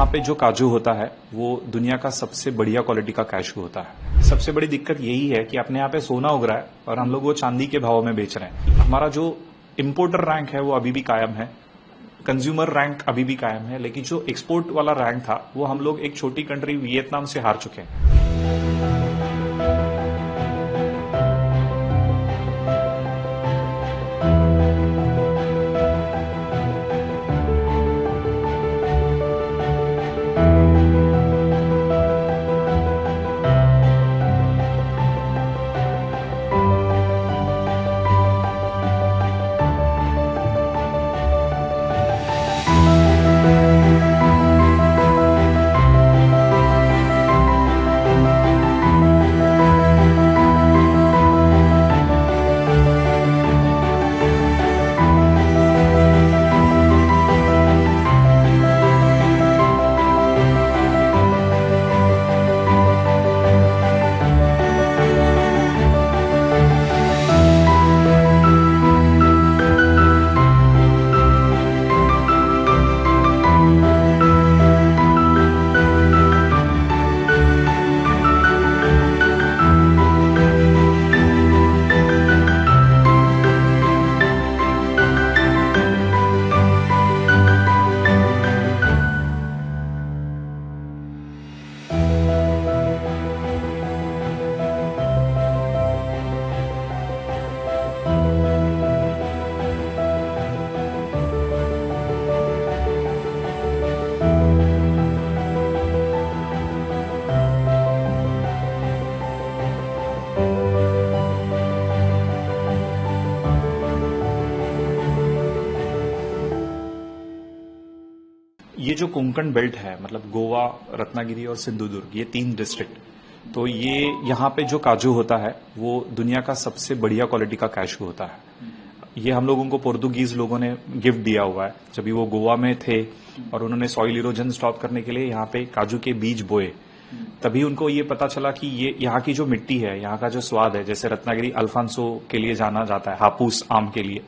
यहाँ पे जो काजू होता है वो दुनिया का सबसे बढ़िया क्वालिटी का कैशू होता है। सबसे बड़ी दिक्कत यही है कि अपने यहाँ पे सोना उग रहा है और हम लोग वो चांदी के भाव में बेच रहे हैं। हमारा जो इम्पोर्टर रैंक है वो अभी भी कायम है, कंज्यूमर रैंक अभी भी कायम है, लेकिन जो एक्सपोर्ट वाला रैंक था वो हम लोग एक छोटी कंट्री वियतनाम से हार चुके हैं। ये जो कोंकण बेल्ट है, मतलब गोवा, रत्नागिरी और सिंधुदुर्ग, ये 3 डिस्ट्रिक्ट, तो ये यहाँ पे जो काजू होता है वो दुनिया का सबसे बढ़िया क्वालिटी का कैशू होता है। ये हम लोगों को पोर्तुगीज लोगों ने गिफ्ट दिया हुआ है। जब भी वो गोवा में थे और उन्होंने सॉइल इरोजन स्टॉप करने के लिए यहाँ पे काजू के बीज बोए, तभी उनको ये पता चला कि ये यहाँ की जो मिट्टी है, यहाँ का जो स्वाद है, जैसे रत्नागिरी अल्फांसो के लिए जाना जाता है, हापूस आम के लिए,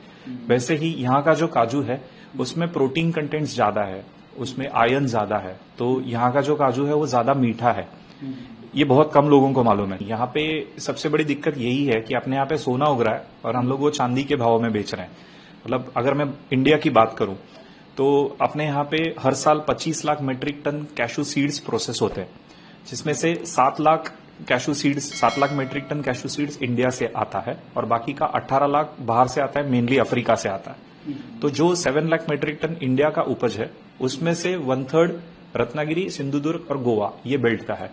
वैसे ही यहाँ का जो काजू है उसमें प्रोटीन कंटेंट्स ज्यादा है, उसमें आयरन ज्यादा है, तो यहाँ का जो काजू है वो ज्यादा मीठा है। ये बहुत कम लोगों को मालूम है। यहाँ पे सबसे बड़ी दिक्कत यही है कि अपने यहाँ पे सोना उग रहा है और हम लोग वो चांदी के भाव में बेच रहे हैं। मतलब अगर मैं इंडिया की बात करूं तो अपने यहाँ पे हर साल 25 lakh metric ton cashew seeds process होते हैं, जिसमें से 7 lakh metric ton cashew seeds India से आता है और बाकी का 18 लाख बाहर से आता है, मेनली अफ्रीका से आता है। तो जो 7 लाख मेट्रिक टन इंडिया का उपज है उसमें से 1/3 रत्नागिरी, सिंधुदुर्ग और गोवा ये बेल्ट का है।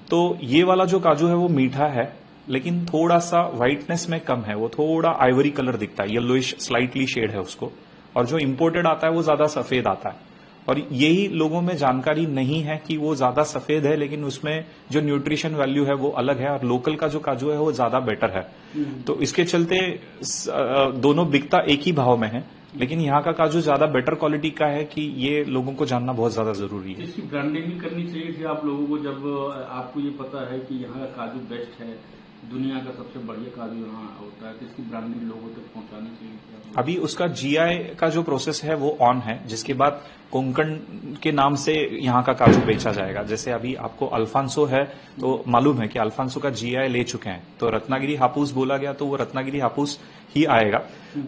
तो ये वाला जो काजू है वो मीठा है, लेकिन थोड़ा सा व्हाइटनेस में कम है, वो थोड़ा आइवरी कलर दिखता है, येलोइश स्लाइटली शेड है उसको। और जो इंपोर्टेड आता है वो ज्यादा सफेद आता है, और यही लोगों में जानकारी नहीं है कि वो ज्यादा सफेद है, लेकिन उसमें जो न्यूट्रिशन वैल्यू है वो अलग है, और लोकल का जो काजू है वो ज्यादा बेटर है। तो इसके चलते दोनों बिकता एक ही भाव में है, लेकिन यहाँ का काजू ज्यादा बेटर क्वालिटी का है कि ये लोगों को जानना बहुत ज्यादा जरूरी है। इसकी ब्रांडिंग भी करनी चाहिए थी आप लोगों को, जब आपको ये पता है कि यहाँ का काजू बेस्ट है, दुनिया का सबसे बढ़िया काजू यहाँ होता है, तो इसकी ब्रांडिंग लोगों तक पहुंचानी चाहिए थी। अभी उसका जीआई का जो प्रोसेस है वो ऑन है, जिसके बाद कोंकण के नाम से यहाँ का काजू बेचा जाएगा। जैसे अभी आपको अल्फांसो है तो मालूम है कि अल्फांसो का जीआई ले चुके हैं, तो रत्नागिरी हापूस बोला गया तो वो रत्नागिरी हापूस ही आएगा।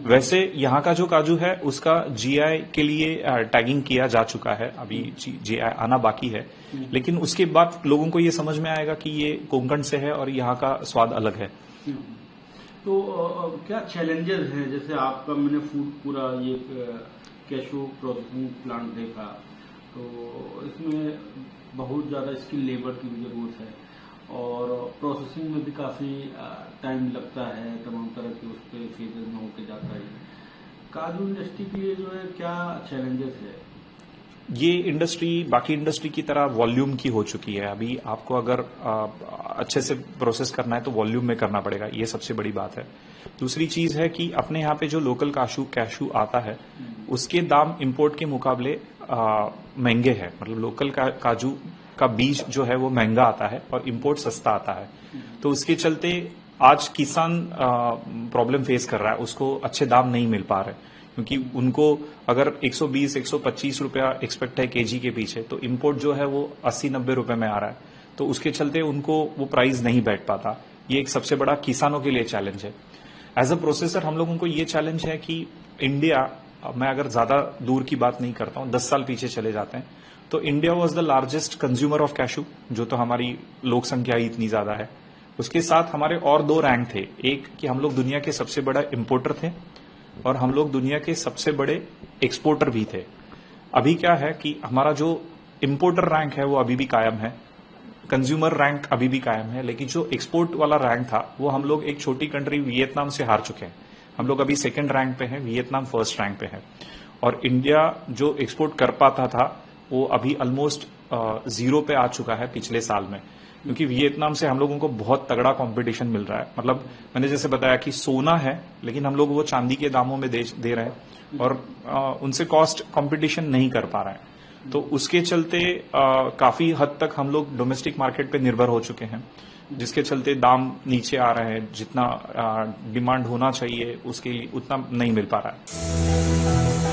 वैसे यहाँ का जो काजू है उसका जीआई के लिए टैगिंग किया जा चुका है, अभी जीआई आना बाकी है, लेकिन उसके बाद लोगों को ये समझ में आएगा कि ये कोंकण से है और यहाँ का स्वाद अलग है। तो क्या चैलेंजेस हैं? जैसे आपका मैंने फूड पूरा ये कैशू प्रोसेसिंग प्लांट देखा, तो इसमें बहुत ज्यादा स्किल लेबर की भी जरूरत है और प्रोसेसिंग में भी काफी टाइम लगता है, तमाम तरह के उस पर फेजेज में होके जाता है। काजू इंडस्ट्री के लिए जो है क्या चैलेंजेस है? ये इंडस्ट्री बाकी इंडस्ट्री की तरह वॉल्यूम की हो चुकी है। अभी आपको अगर अच्छे से प्रोसेस करना है तो वॉल्यूम में करना पड़ेगा, ये सबसे बड़ी बात है। दूसरी चीज है कि अपने यहाँ पे जो लोकल कैशू आता है उसके दाम इंपोर्ट के मुकाबले महंगे हैं। मतलब लोकल काजू का बीज जो है वो महंगा आता है और इंपोर्ट सस्ता आता है, तो उसके चलते आज किसान प्रॉब्लम फेस कर रहा है, उसको अच्छे दाम नहीं मिल पा रहे, क्योंकि उनको अगर 120-125 रुपया एक्सपेक्ट है केजी के पीछे, तो इम्पोर्ट जो है वो 80-90 रुपए में आ रहा है, तो उसके चलते उनको वो प्राइस नहीं बैठ पाता। ये एक सबसे बड़ा किसानों के लिए चैलेंज है। एज अ प्रोसेसर हम लोगों को ये चैलेंज है कि इंडिया, मैं अगर ज्यादा दूर की बात नहीं करता हूं, 10 साल पीछे चले जाते हैं, तो India was the largest consumer of cashew, जो तो हमारी लोक संख्या ही इतनी ज्यादा है। उसके साथ हमारे और 2 रैंक थे, एक कि हम लोग दुनिया के सबसे बड़ा इम्पोर्टर थे और हम लोग दुनिया के सबसे बड़े एक्सपोर्टर भी थे। अभी क्या है कि हमारा जो इम्पोर्टर रैंक है वो अभी भी कायम है, कंज्यूमर रैंक अभी भी कायम है, लेकिन जो एक्सपोर्ट वाला रैंक था वो हम लोग एक छोटी कंट्री वियतनाम से हार चुके हैं। हम लोग अभी 2nd रैंक पे हैं, वियतनाम 1st रैंक पे है। और इंडिया जो एक्सपोर्ट कर पाता था वो अभी ऑलमोस्ट 0 पे आ चुका है पिछले साल में, क्योंकि वियतनाम से हम लोगों को बहुत तगड़ा कंपटीशन मिल रहा है। मतलब मैंने जैसे बताया कि सोना है, लेकिन हम लोग वो चांदी के दामों में दे रहे हैं और उनसे कॉस्ट कंपटीशन नहीं कर पा रहे हैं। तो उसके चलते काफी हद तक हम लोग डोमेस्टिक मार्केट पे निर्भर हो चुके हैं, जिसके चलते दाम नीचे आ रहे हैं। जितना डिमांड होना चाहिए उसके लिए उतना नहीं मिल पा रहा है।